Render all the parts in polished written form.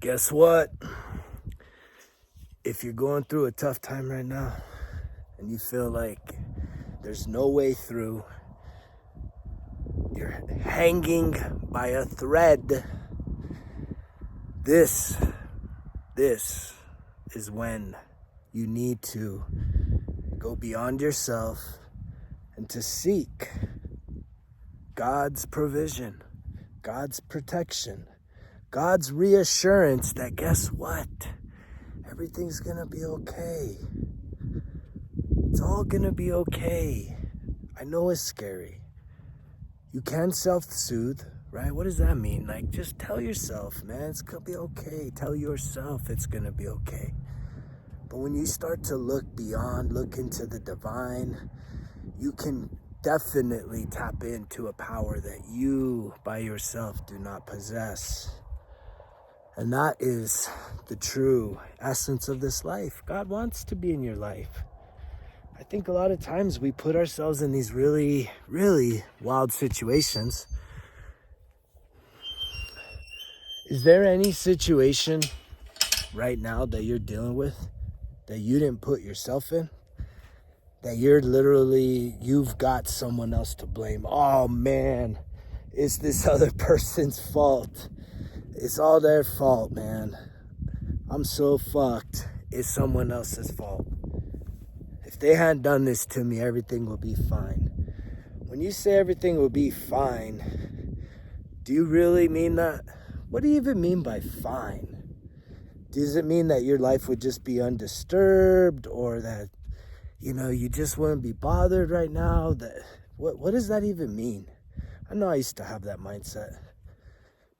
Guess what? If you're going through a tough time right now and you feel like there's no way through, you're hanging by a thread, this is when you need to go beyond yourself and to seek God's provision, God's protection, God's reassurance that guess what? Everything's gonna be okay. It's all gonna be okay. I know it's scary. You can self-soothe, right? What does that mean? Like, just tell yourself, man, it's gonna be okay. Tell yourself it's gonna be okay. But when you start to look beyond, look into the divine, you can definitely tap into a power that you by yourself do not possess. And that is the true essence of this life. God wants to be in your life. I think a lot of times we put ourselves in these really, really wild situations. Is there any situation right now that you're dealing with that you didn't put yourself in? That you've got someone else to blame. Oh man, it's this other person's fault. It's all their fault, man. I'm so fucked. It's someone else's fault. If they hadn't done this to me, everything will be fine. When you say everything will be fine, do you really mean that? What do you even mean by fine? Does it mean that your life would just be undisturbed, or that, you just wouldn't be bothered right now? What does that even mean? I know I used to have that mindset.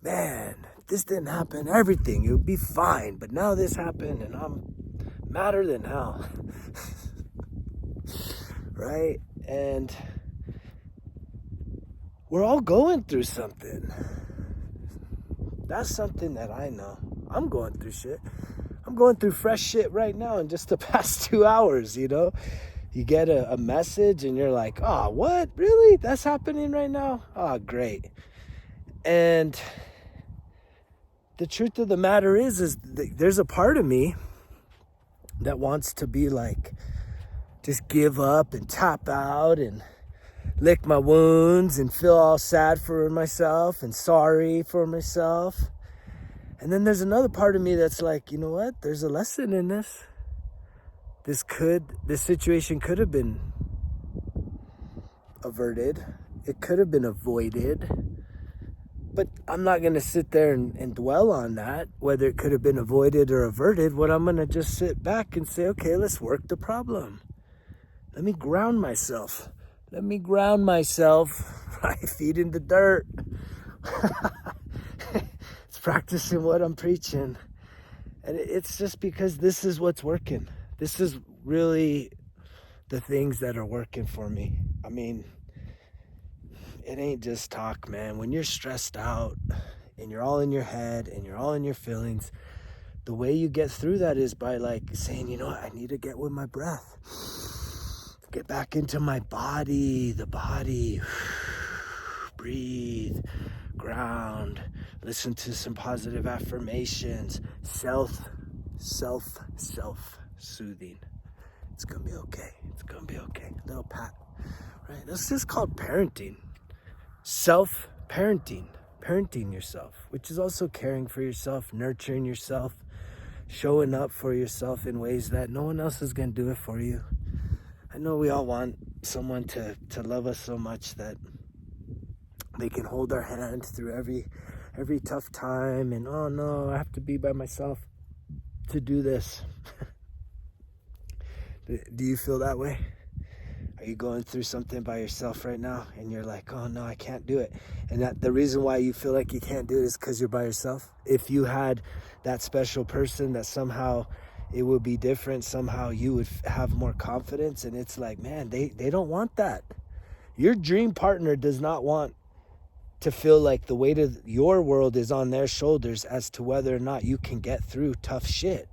Man, this didn't happen, everything, it would be fine. But now this happened and I'm madder than hell. Right? And we're all going through something. That's something that I know. I'm going through shit. I'm going through fresh shit right now in just the past 2 hours, You get a message and you're like, oh, what? Really? That's happening right now? Oh, great. And the truth of the matter is there's a part of me that wants to be like, just give up and tap out and lick my wounds and feel all sad for myself and sorry for myself. And then there's another part of me that's like, you know what? There's a lesson in this. This situation could have been averted. It could have been avoided. But I'm not going to sit there and dwell on that, whether it could have been avoided or averted. What I'm going to just sit back and say, okay, let's work the problem. Let me ground myself. My feet in the dirt. It's practicing what I'm preaching. And it's just because this is what's working. This is really the things that are working for me. I mean, it ain't just talk, man. When you're stressed out and you're all in your head and you're all in your feelings, the way you get through that is by like saying, you know what, I need to get with my breath. Get back into my body, the body. Breathe, ground, listen to some positive affirmations, self-soothing. It's gonna be okay. Little pat, right? This is called parenting. Parenting yourself, which is also caring for yourself, nurturing yourself, showing up for yourself in ways that no one else is going to do it for you. I know we all want someone to love us so much that they can hold our hand through every tough time, and oh no, I have to be by myself to do this. Do you feel that way? Are you going through something by yourself right now and you're like, oh no, I can't do it? And that the reason why you feel like you can't do it is because you're by yourself. If you had that special person, that somehow it would be different, somehow you would have more confidence. And it's like, man, they don't want that. Your dream partner does not want to feel like the weight of your world is on their shoulders as to whether or not you can get through tough shit.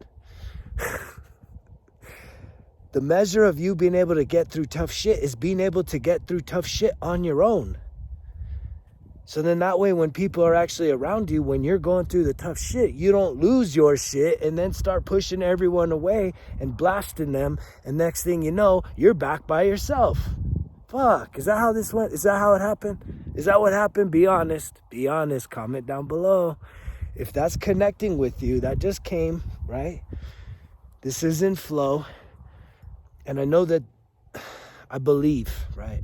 The measure of you being able to get through tough shit is being able to get through tough shit on your own. So then that way, when people are actually around you, when you're going through the tough shit, you don't lose your shit and then start pushing everyone away and blasting them. And next thing you know, you're back by yourself. Fuck, is that how this went? Is that how it happened? Is that what happened? Be honest. Be honest. Comment down below. If that's connecting with you, that just came, right? This is in flow. And I know that, I believe, right,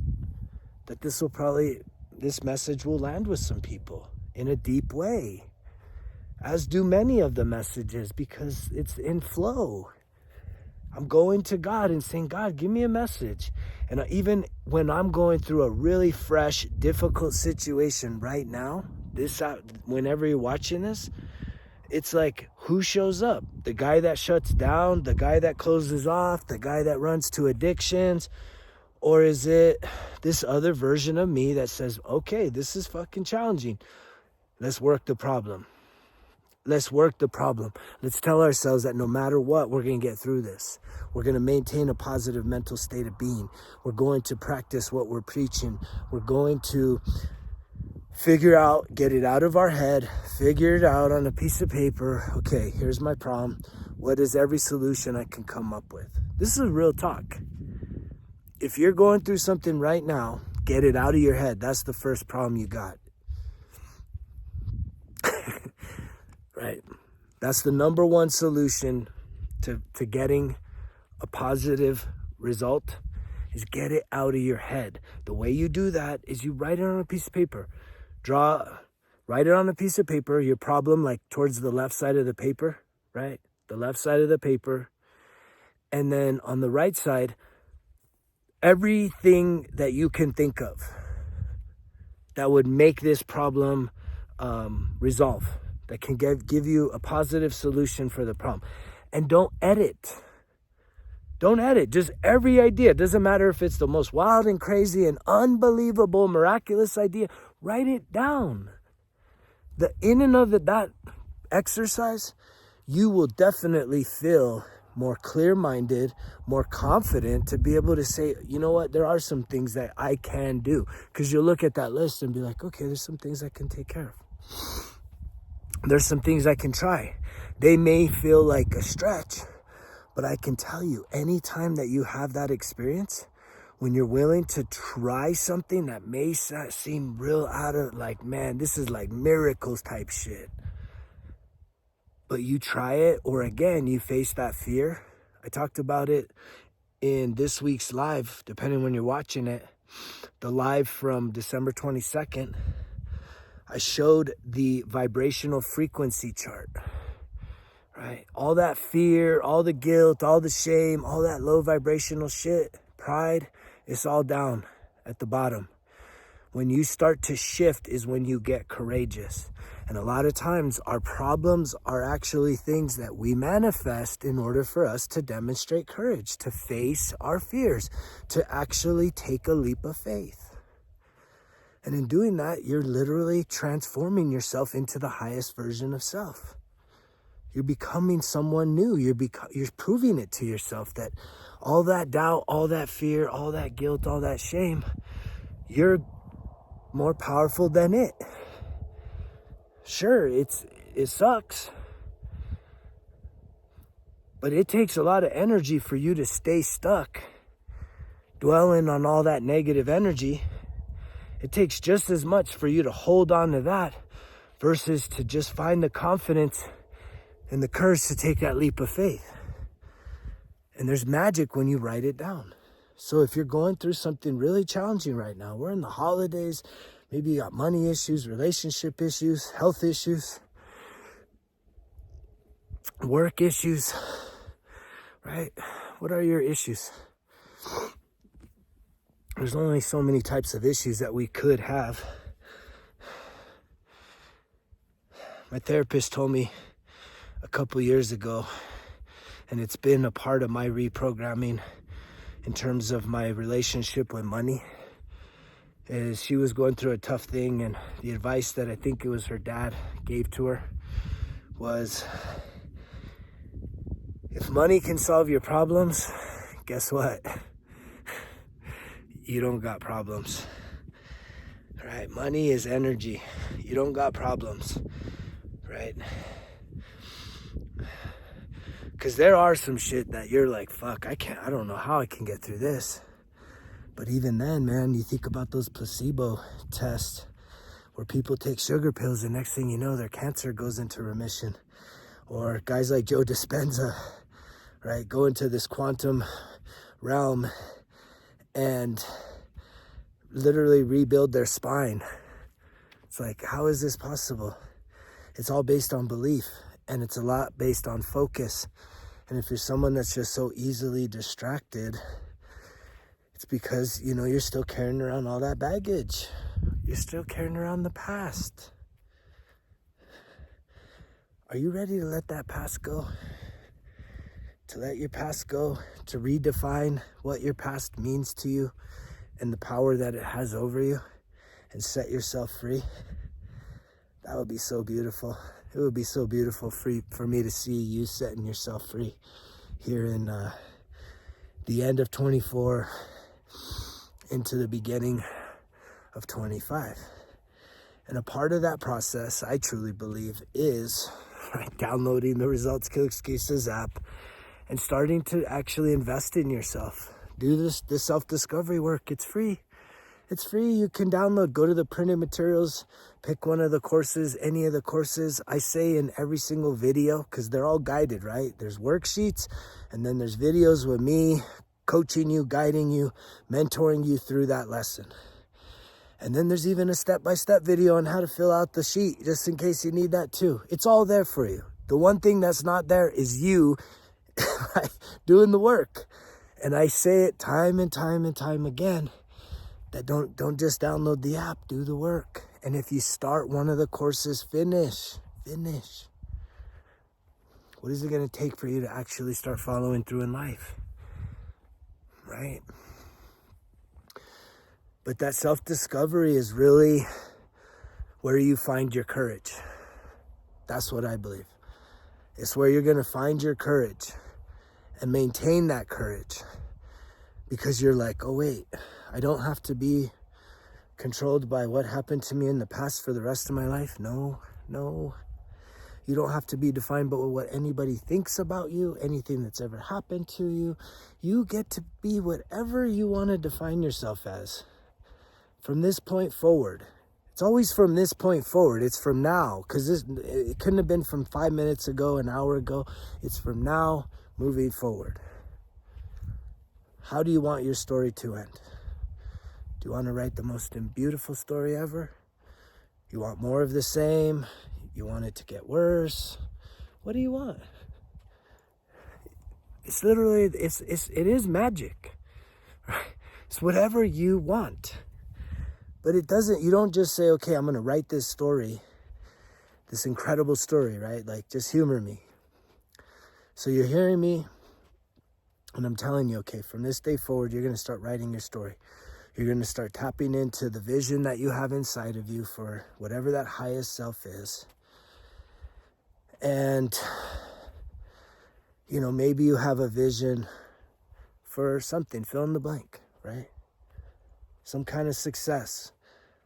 that this message will land with some people in a deep way, as do many of the messages, because it's in flow. I'm going to God and saying, God, give me a message. And even when I'm going through a really fresh, difficult situation right now, whenever you're watching this, it's like, who shows up? The guy that shuts down, the guy that closes off, the guy that runs to addictions, or is it this other version of me that says, okay, this is fucking challenging. Let's work the problem. Let's work the problem. Let's tell ourselves that no matter what, we're going to get through this. We're going to maintain a positive mental state of being. We're going to practice what we're preaching. We're going to figure out, get it out of our head, figure it out on a piece of paper. Okay, here's my problem. What is every solution I can come up with? This is real talk. If you're going through something right now, get it out of your head. That's the first problem you got. Right? That's the number one solution to getting a positive result, is get it out of your head. The way you do that is you write it on a piece of paper. Write it on a piece of paper, your problem, like towards the left side of the paper, right? The left side of the paper. And then on the right side, everything that you can think of that would make this problem resolve, that can give you a positive solution for the problem. And don't edit. Don't edit. Just every idea. It doesn't matter if it's the most wild and crazy and unbelievable, miraculous idea. Write it down. In and of that exercise, you will definitely feel more clear-minded, more confident to be able to say, you know what, there are some things that I can do. Because you'll look at that list and be like, okay, there's some things I can take care of. There's some things I can try. They may feel like a stretch, but I can tell you, anytime that you have that experience, when you're willing to try something that may seem real out of, like, man, this is like miracles type shit, but you try it, or again, you face that fear. I talked about it in this week's live, depending when you're watching it, the live from December 22nd. I showed the vibrational frequency chart, right? All that fear, all the guilt, all the shame, all that low vibrational shit, pride, it's all down at the bottom. When you start to shift is when you get courageous. And a lot of times our problems are actually things that we manifest in order for us to demonstrate courage, to face our fears, to actually take a leap of faith. And in doing that, you're literally transforming yourself into the highest version of self. You're becoming someone new. You're proving it to yourself that all that doubt, all that fear, all that guilt, all that shame, you're more powerful than it. Sure, it sucks. But it takes a lot of energy for you to stay stuck, dwelling on all that negative energy. It takes just as much for you to hold on to that versus to just find the confidence and the courage to take that leap of faith. And there's magic when you write it down. So if you're going through something really challenging right now, we're in the holidays, maybe you got money issues, relationship issues, health issues, work issues, right? What are your issues? There's only so many types of issues that we could have. My therapist told me a couple years ago, and it's been a part of my reprogramming in terms of my relationship with money, is she was going through a tough thing, and the advice that I think it was her dad gave to her was, if money can solve your problems, guess what? You don't got problems, right? Money is energy. You don't got problems, right? Because there are some shit that you're like, fuck, I don't know how I can get through this. But even then, man, you think about those placebo tests where people take sugar pills and next thing you know, their cancer goes into remission. Or guys like Joe Dispenza, right, go into this quantum realm and literally rebuild their spine. It's like, how is this possible? It's all based on belief, and it's a lot based on focus. And if you're someone that's just so easily distracted, it's because, you know, you're still carrying around all that baggage. You're still carrying around the past. Are you ready to let that past go? To let your past go, to redefine what your past means to you and the power that it has over you and set yourself free? That would be so beautiful. It would be so beautiful for me to see you setting yourself free here in the end of 24 into the beginning of 25. And a part of that process, I truly believe, is downloading the Results Kill Excuses app and starting to actually invest in yourself. Do this self-discovery work. It's free. It's free. You can download, go to the printed materials, pick one of the courses, any of the courses. I say in every single video, because they're all guided, right? There's worksheets, and then there's videos with me coaching you, guiding you, mentoring you through that lesson. And then there's even a step-by-step video on how to fill out the sheet, just in case you need that too. It's all there for you. The one thing that's not there is you doing the work. And I say it time and time and time again, that don't just download the app, do the work. And if you start one of the courses, finish. What is it going to take for you to actually start following through in life? Right? But that self-discovery is really where you find your courage. That's what I believe. It's where you're going to find your courage and maintain that courage. Because you're like, oh wait, I don't have to be controlled by what happened to me in the past for the rest of my life. No. You don't have to be defined by what anybody thinks about you, anything that's ever happened to you. You get to be whatever you want to define yourself as. From this point forward. It's always from this point forward. It's from now. Because it couldn't have been from 5 minutes ago, an hour ago. It's from now moving forward. How do you want your story to end? Do you want to write the most beautiful story ever? You want more of the same? You want it to get worse? What do you want? It's literally, it is magic. It's whatever you want. But you don't just say, okay, I'm going to write this story, this incredible story, right? Like, just humor me. So you're hearing me, and I'm telling you, okay, from this day forward, you're going to start writing your story. You're going to start tapping into the vision that you have inside of you for whatever that highest self is. And, you know, maybe you have a vision for something, fill in the blank, right? Some kind of success.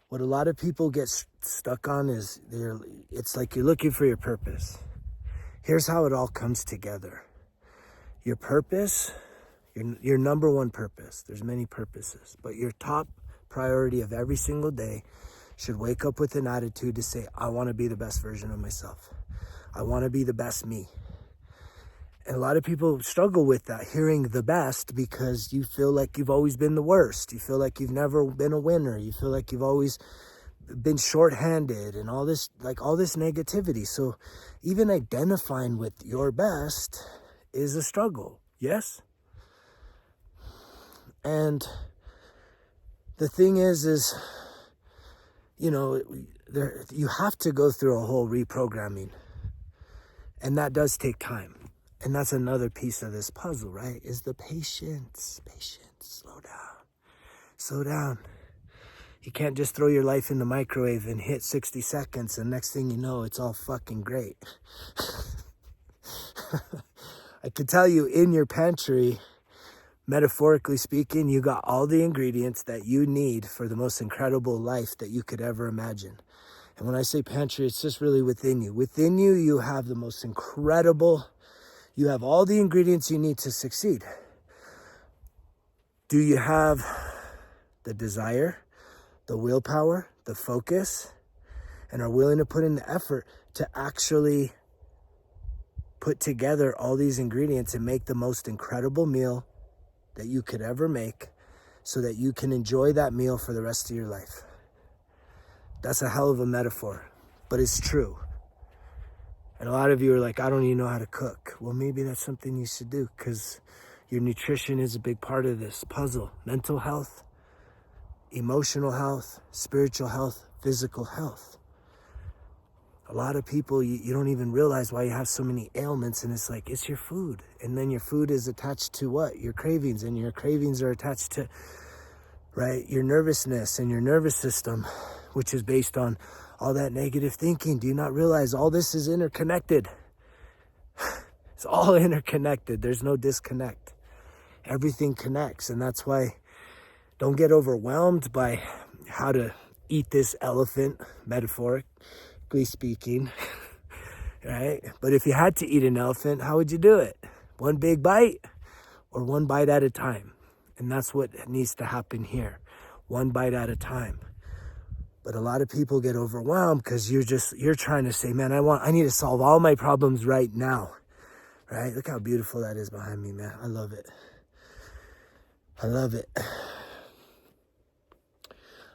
What a lot of people get stuck on is it's like you're looking for your purpose. Here's how it all comes together. Your purpose, your number one purpose, there's many purposes, but your top priority of every single day should wake up with an attitude to say, I want to be the best version of myself. I want to be the best me. And a lot of people struggle with that, hearing the best, because you feel like you've always been the worst. You feel like you've never been a winner. You feel like you've always been shorthanded and all this negativity. So even identifying with your best is a struggle. Yes? And the thing is, you know, you have to go through a whole reprogramming. And that does take time. And that's another piece of this puzzle, right? Is the patience. Slow down. You can't just throw your life in the microwave and hit 60 seconds and next thing you know, it's all fucking great. I could tell you in your pantry, metaphorically speaking, you got all the ingredients that you need for the most incredible life that you could ever imagine. And when I say pantry, it's just really within you. Within you, you have the most incredible, you have all the ingredients you need to succeed. Do you have the desire, the willpower, the focus, and are willing to put in the effort to actually put together all these ingredients and make the most incredible meal that you could ever make so that you can enjoy that meal for the rest of your life? That's a hell of a metaphor, but it's true. And a lot of you are like, I don't even know how to cook. Well, maybe that's something you should do, because your nutrition is a big part of this puzzle. Mental health, emotional health, spiritual health, physical health. A lot of people, you don't even realize why you have so many ailments, and it's like, it's your food. And then your food is attached to what? Your cravings, and your cravings are attached to, right, your nervousness and your nervous system, which is based on all that negative thinking. Do you not realize all this is interconnected? It's all interconnected. There's no disconnect. Everything connects, and that's why don't get overwhelmed by how to eat this elephant, metaphorically speaking, right? But if you had to eat an elephant, how would you do it? One big bite or one bite at a time? And that's what needs to happen here. One bite at a time. But a lot of people get overwhelmed because you're trying to say, man, I need to solve all my problems right now, right? Look how beautiful that is behind me, man. I love it. I love it.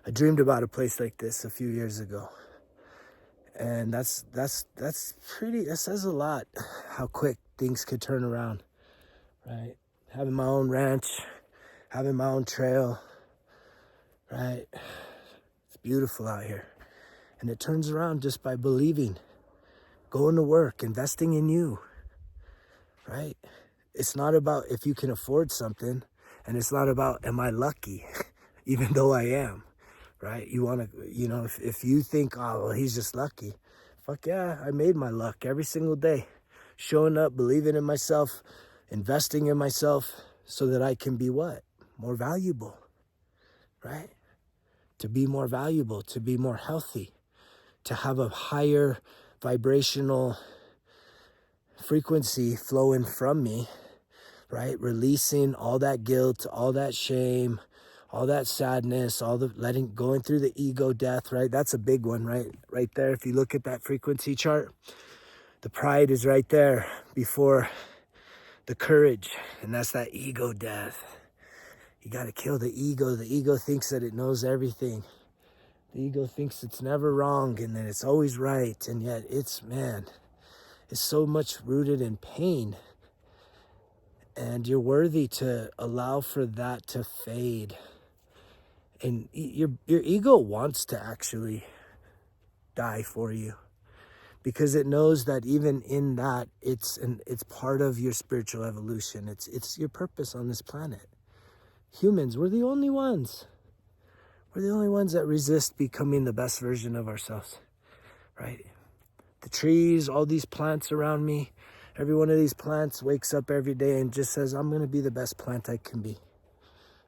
I dreamed about a place like this a few years ago. And that says a lot, how quick things could turn around, right? Having my own ranch, having my own trail, right? It's beautiful out here. And it turns around just by believing, going to work, investing in you, right? It's not about if you can afford something, and it's not about, am I lucky, even though I am, right? You want to, if you think, oh, well, he's just lucky. Fuck yeah, I made my luck every single day. Showing up, believing in myself, investing in myself so that I can be what? More valuable, right? To be more valuable, to be more healthy, to have a higher vibrational frequency flowing from me, right? Releasing all that guilt, all that shame, all that sadness, all the going through the ego death, right? That's a big one, right? Right there. If you look at that frequency chart, the pride is right there before the courage. And that's that ego death. You got to kill the ego. The ego thinks that it knows everything. The ego thinks it's never wrong and that it's always right. And yet it's so much rooted in pain. And you're worthy to allow for that to fade. And your ego wants to actually die for you, because it knows that even in that, it's part of your spiritual evolution. It's your purpose on this planet. Humans, we're the only ones. We're the only ones that resist becoming the best version of ourselves, right? The trees, all these plants around me, every one of these plants wakes up every day and just says, I'm going to be the best plant I can be.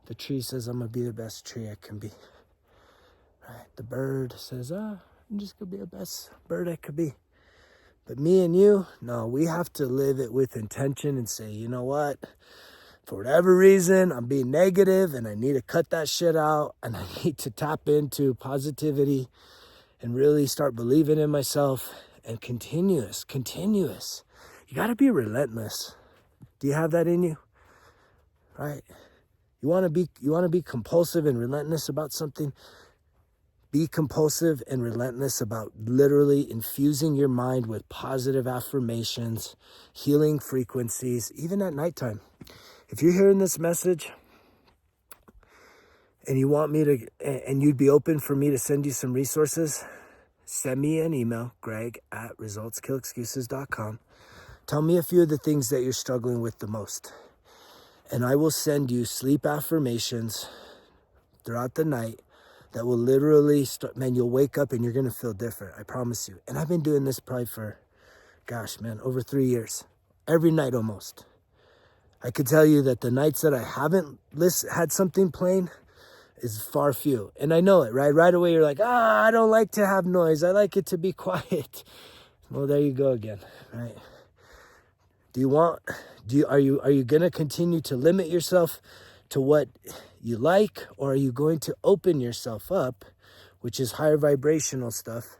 The tree says, I'm going to be the best tree I can be. Right? The bird says, I'm just going to be the best bird I could be. But me and you, no, we have to live it with intention and say, you know what? For whatever reason, I'm being negative and I need to cut that shit out, and I need to tap into positivity and really start believing in myself, and continuous. You got to be relentless. Do you have that in you? Right? You want to be compulsive and relentless about something? Be compulsive and relentless about literally infusing your mind with positive affirmations, healing frequencies, even at nighttime. If you're hearing this message and you want me to, and you'd be open for me to send you some resources, send me an email, greg@resultskillexcuses.com. Tell me a few of the things that you're struggling with the most. And I will send you sleep affirmations throughout the night that will literally start, man, you'll wake up and you're going to feel different. I promise you. And I've been doing this probably for, over 3 years. Every night almost. I could tell you that the nights that I haven't had something playing is far few. And I know it, right? Right away you're like, I don't like to have noise. I like it to be quiet. Well, there you go again, right? Are you going to continue to limit yourself to what you like, or are you going to open yourself up, which is higher vibrational stuff,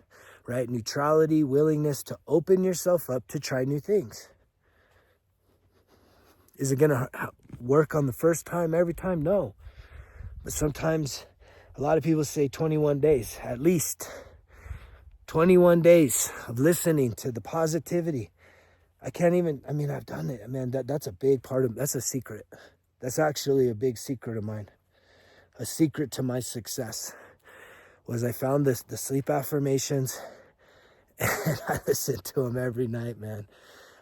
right? Neutrality, willingness to open yourself up to try new things. Is it going to work on the first time, every time? No. But sometimes a lot of people say 21 days, at least 21 days of listening to the positivity. I've done it. Man, that's a big part of, that's a secret. That's actually a big secret of mine. A secret to my success was I found the sleep affirmations, and I listened to them every night, man.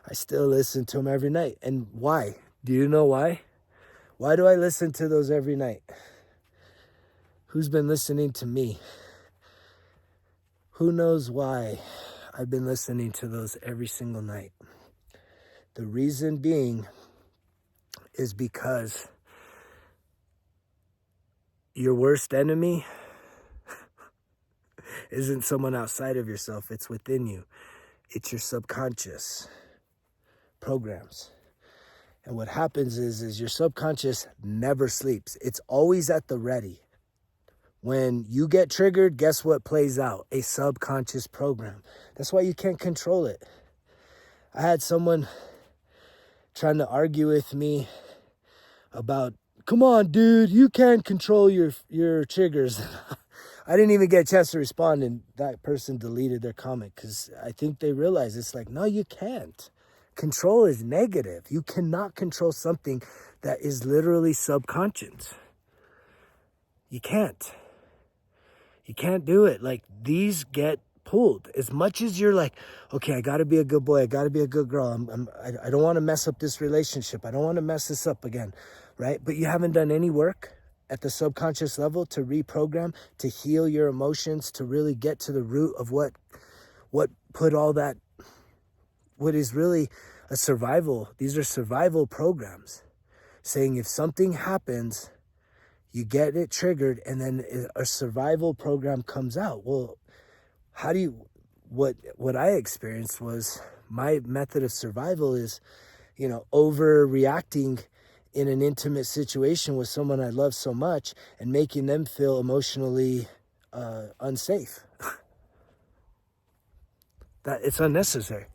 I still listen to them every night. And why? Do you know why? Why do I listen to those every night? Who's been listening to me? Who knows why I've been listening to those every single night? The reason being is because your worst enemy isn't someone outside of yourself. It's within you. It's your subconscious programs. And what happens is your subconscious never sleeps. It's always at the ready. When you get triggered, guess what plays out? A subconscious program. That's why you can't control it. I had someone trying to argue with me about, come on, dude, you can't control your triggers. I didn't even get a chance to respond, and that person deleted their comment because I think they realize it's like, no, you can't. Control is negative. You cannot control something that is literally subconscious. You can't. You can't do it. Like, these get pulled. As much as you're like, okay, I got to be a good boy. I got to be a good girl. I don't want to mess up this relationship. I don't want to mess this up again, right? But you haven't done any work at the subconscious level to reprogram, to heal your emotions, to really get to the root of what put all that, what is really a survival. These are survival programs saying if something happens, you get it triggered, and then a survival program comes out. Well, what I experienced was my method of survival is, overreacting in an intimate situation with someone I love so much and making them feel emotionally unsafe. That it's unnecessary.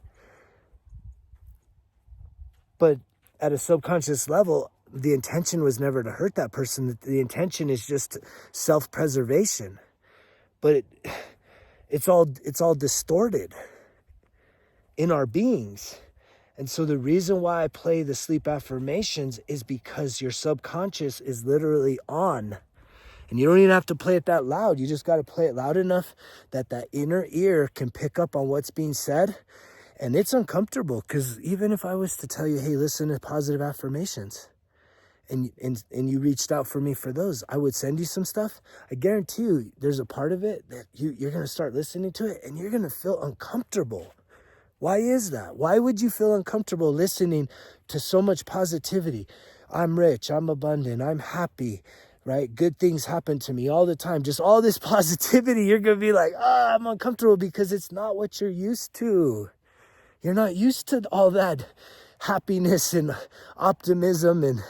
But at a subconscious level, the intention was never to hurt that person. The intention is just self-preservation. But it's all distorted in our beings. And so the reason why I play the sleep affirmations is because your subconscious is literally on. And you don't even have to play it that loud. You just got to play it loud enough that that inner ear can pick up on what's being said. And it's uncomfortable, because even if I was to tell you, hey, listen to positive affirmations, and you reached out for me for those, I would send you some stuff. I guarantee you there's a part of it that you're going to start listening to it and you're going to feel uncomfortable. Why is that? Why would you feel uncomfortable listening to so much positivity? I'm rich, I'm abundant, I'm happy, right? Good things happen to me all the time. Just all this positivity, you're going to be like, I'm uncomfortable, because it's not what you're used to. You're not used to all that happiness and optimism and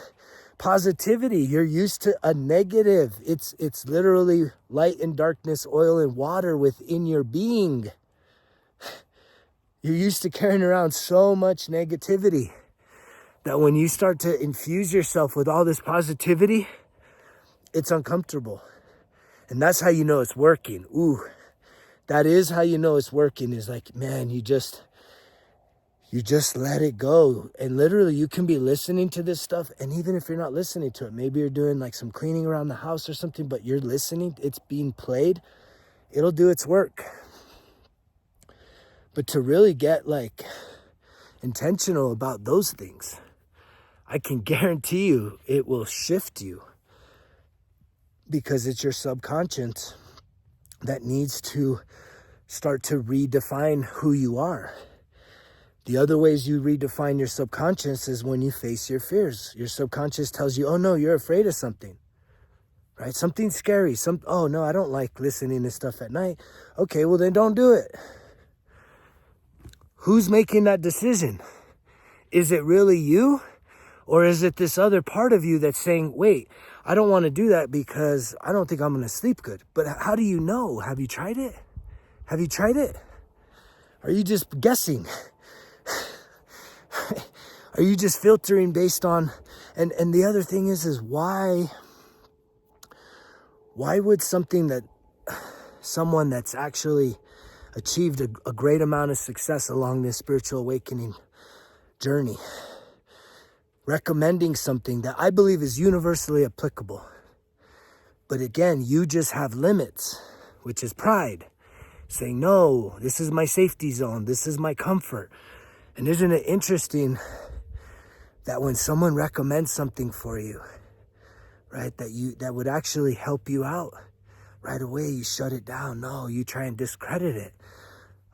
positivity. You're used to a negative. It's literally light and darkness, oil and water within your being. You're used to carrying around so much negativity that when you start to infuse yourself with all this positivity, it's uncomfortable. And that's how you know it's working. Ooh, that is how you know it's working, is like, man, you just let it go. And literally you can be listening to this stuff, and even if you're not listening to it, maybe you're doing like some cleaning around the house or something, but you're listening, it's being played, it'll do its work. But to really get like intentional about those things, I can guarantee you it will shift you, because it's your subconscious that needs to start to redefine who you are. The other ways you redefine your subconscious is when you face your fears. Your subconscious tells you, oh no, you're afraid of something, right? Something scary. Oh no, I don't like listening to stuff at night. Okay, well then don't do it. Who's making that decision? Is it really you? Or is it this other part of you that's saying, wait, I don't want to do that because I don't think I'm going to sleep good. But how do you know? Have you tried it? Have you tried it? Are you just guessing? Are you just filtering based on, and the other thing is why would someone that's actually achieved a great amount of success along this spiritual awakening journey, recommending something that I believe is universally applicable, but again, you just have limits, which is pride, saying, no, this is my safety zone, this is my comfort. And isn't it interesting that when someone recommends something for you, right, that would actually help you out, right away you shut it down. No, you try and discredit it.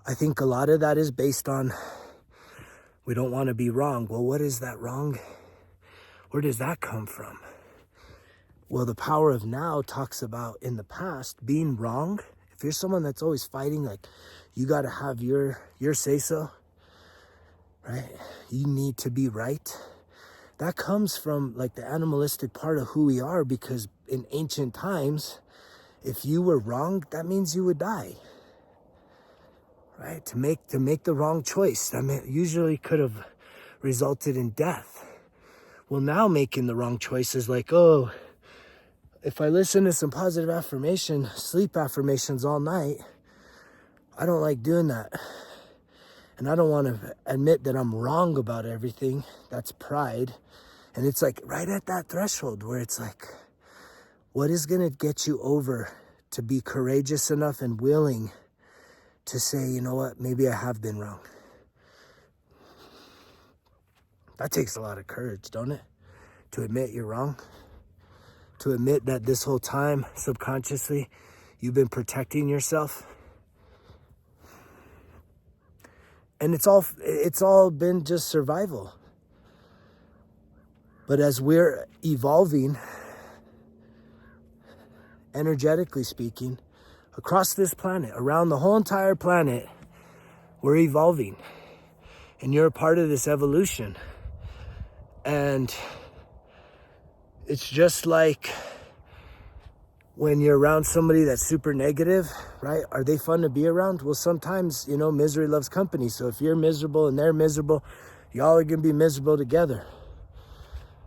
I think a lot of that is based on, we don't want to be wrong. Well, what is that wrong? Where does that come from? Well, the power of now talks about in the past being wrong. If you're someone that's always fighting, like you got to have your say-so, right? You need to be right. That comes from like the animalistic part of who we are, because in ancient times, if you were wrong, that means you would die, right? To make the wrong choice, that usually could have resulted in death. Well, now making the wrong choice is like, oh, if I listen to some positive sleep affirmations all night, I don't like doing that. And I don't want to admit that I'm wrong about everything. That's pride. And it's like right at that threshold where it's like, what is going to get you over to be courageous enough and willing to say, you know what, maybe I have been wrong. That takes a lot of courage, don't it? To admit you're wrong. To admit that this whole time, subconsciously, you've been protecting yourself. And it's all been just survival. But as we're evolving, energetically speaking, across this planet, around the whole entire planet, we're evolving. And you're a part of this evolution. And it's just like when you're around somebody that's super negative, right? Are they fun to be around? Well, sometimes, misery loves company. So if you're miserable and they're miserable, y'all are going to be miserable together.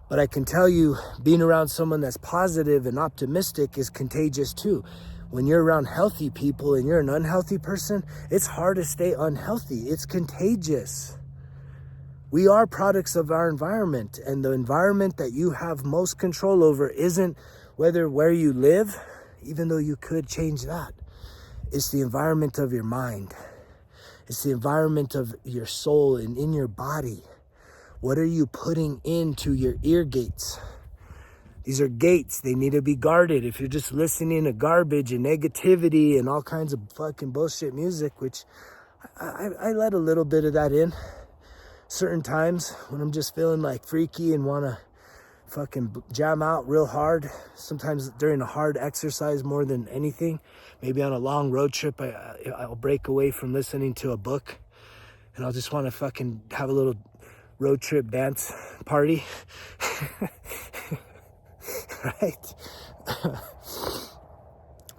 But I can tell you, being around someone that's positive and optimistic is contagious too. When you're around healthy people and you're an unhealthy person, it's hard to stay unhealthy. It's contagious. We are products of our environment, and the environment that you have most control over isn't where you live, even though you could change that. It's the environment of your mind. It's the environment of your soul and in your body. What are you putting into your ear gates? These are gates. They need to be guarded. If you're just listening to garbage and negativity and all kinds of fucking bullshit music, which I let a little bit of that in certain times when I'm just feeling like freaky and want to fucking jam out real hard. Sometimes during a hard exercise more than anything. Maybe on a long road trip, I'll break away from listening to a book and I'll just want to fucking have a little road trip dance party. Right?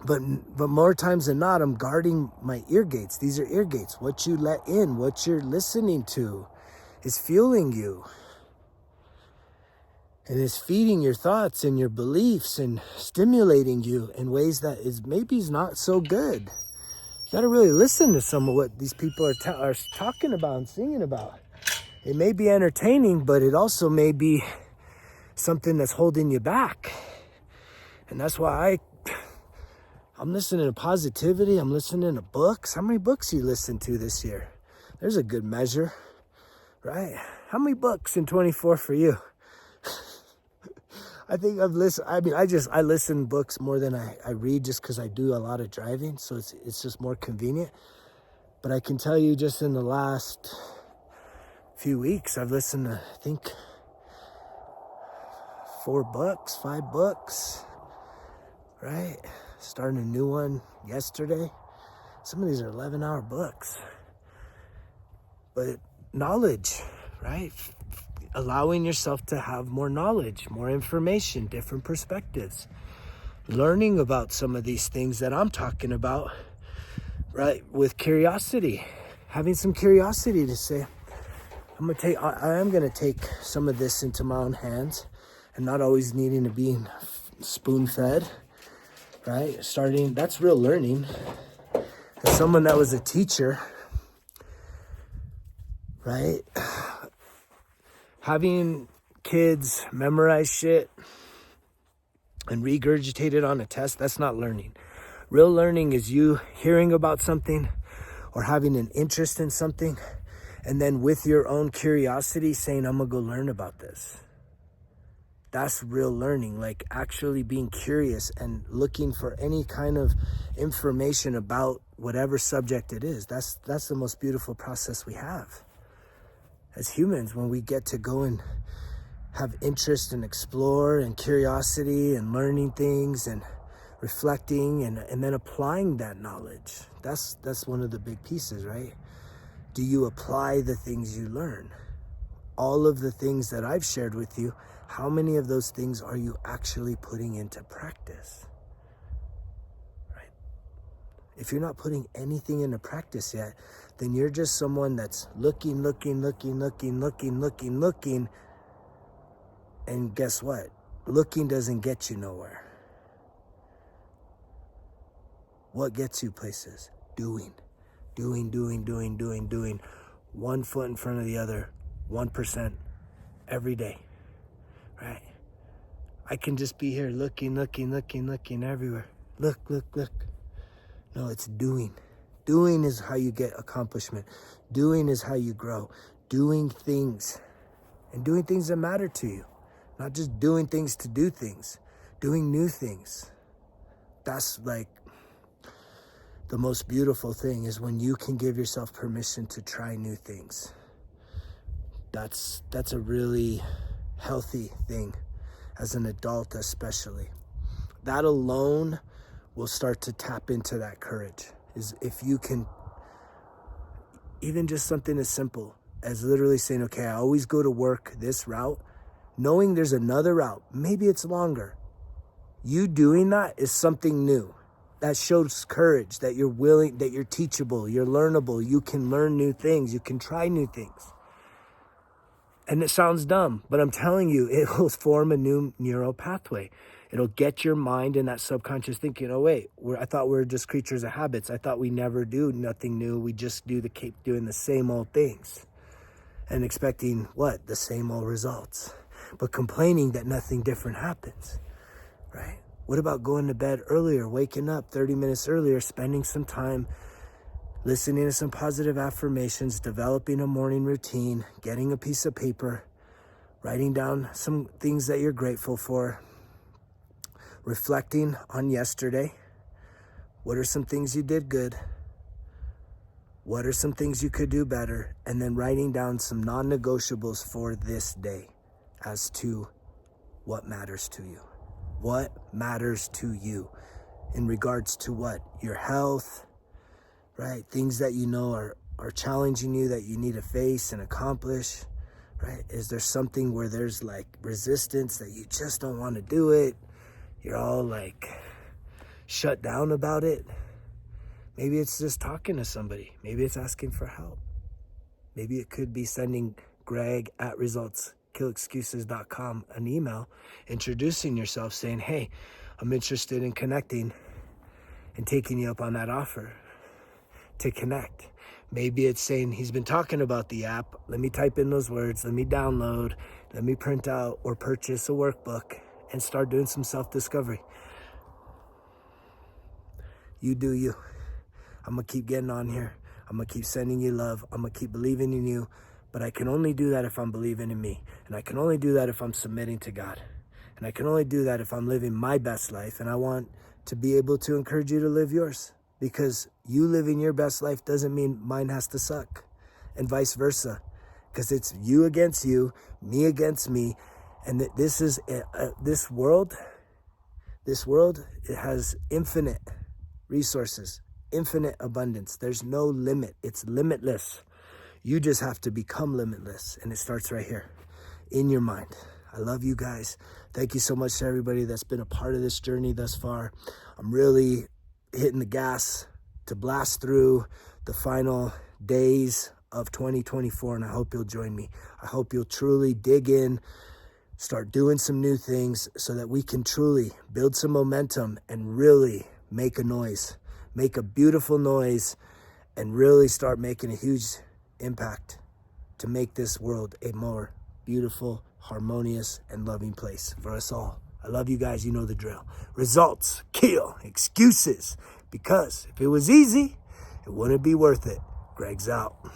But more times than not, I'm guarding my ear gates. These are ear gates. What you let in, what you're listening to is fueling you. And it's feeding your thoughts and your beliefs and stimulating you in ways that is not so good. You got to really listen to some of what these people are talking about and singing about. It may be entertaining, but it also may be something that's holding you back. And that's why I'm listening to positivity. I'm listening to books. How many books you listened to this year? There's a good measure, right? How many books in 24 for you? I think I've listened. I mean, I listen to books more than I read, just because I do a lot of driving, so it's just more convenient. But I can tell you, just in the last few weeks, I've listened to, I think, 4 books, 5 books, right? Starting a new one yesterday. Some of these are 11-hour books. But knowledge, right? Allowing yourself to have more knowledge, more information, different perspectives. Learning about some of these things that I'm talking about, right? With curiosity. Having some curiosity to say, I am gonna take some of this into my own hands, and not always needing to be spoon-fed, right? That's real learning. As someone that was a teacher, right? Having kids memorize shit and regurgitate it on a test, that's not learning. Real learning is you hearing about something or having an interest in something, and then with your own curiosity saying, I'm gonna go learn about this. That's real learning, like actually being curious and looking for any kind of information about whatever subject it is. That's the most beautiful process we have as humans, when we get to go and have interest and explore and curiosity and learning things and reflecting and then applying that knowledge. That's one of the big pieces, right? Do you apply the things you learn? All of the things that I've shared with you, how many of those things are you actually putting into practice? Right? If you're not putting anything into practice yet, then you're just someone that's looking. And guess what? Looking doesn't get you nowhere. What gets you places? Doing. 1 foot in front of the other, 1% every day, right? I can just be here looking everywhere. Look. No, it's doing. Doing is how you get accomplishment. Doing is how you grow. Doing things. And doing things that matter to you. Not just doing things to do things. Doing new things. That's like the most beautiful thing, is when you can give yourself permission to try new things. That's a really healthy thing, as an adult especially. That alone will start to tap into that courage. Is if you can, even just something as simple as literally saying, okay, I always go to work this route, knowing there's another route, maybe it's longer. You doing that is something new. That shows courage, that you're willing, that you're teachable, you're learnable, you can learn new things, you can try new things. And it sounds dumb, but I'm telling you, it will form a new neural pathway. It'll get your mind in that subconscious thinking, oh wait, I thought we were just creatures of habits. I thought we never do nothing new. We just keep doing the same old things. And expecting what? The same old results. But complaining that nothing different happens, right? What about going to bed earlier, waking up 30 minutes earlier, spending some time listening to some positive affirmations, developing a morning routine, getting a piece of paper, writing down some things that you're grateful for, reflecting on yesterday. What are some things you did good? What are some things you could do better? And then writing down some non-negotiables for this day as to what matters to you. What matters to you in regards to what? Your health, right? Things that you know are challenging you, that you need to face and accomplish, right? Is there something where there's like resistance that you just don't want to do it? You're all like shut down about it. Maybe it's just talking to somebody. Maybe it's asking for help. Maybe it could be sending Greg at resultskillexcuses.com an email, introducing yourself, saying, hey, I'm interested in connecting, and taking you up on that offer to connect. Maybe it's saying, he's been talking about the app. Let me type in those words. Let me download. Let me print out or purchase a workbook and start doing some self-discovery. You do you. I'm going to keep getting on here. I'm going to keep sending you love. I'm going to keep believing in you. But I can only do that if I'm believing in me. And I can only do that if I'm submitting to God. And I can only do that if I'm living my best life. And I want to be able to encourage you to live yours. Because you living your best life doesn't mean mine has to suck. And vice versa. because it's you against you, me against me. And this is this world, it has infinite resources, infinite abundance. There's no limit. It's limitless. You just have to become limitless. And it starts right here in your mind. I love you guys. Thank you so much to everybody that's been a part of this journey thus far. I'm really hitting the gas to blast through the final days of 2024, and I hope you'll join me. I hope you'll truly dig in, start doing some new things so that we can truly build some momentum and really make a noise, make a beautiful noise, and really start making a huge impact to make this world a more beautiful, harmonious, and loving place for us all. I love you guys. You know the drill. Results kill excuses, because if it was easy, it wouldn't be worth it. Greg's out.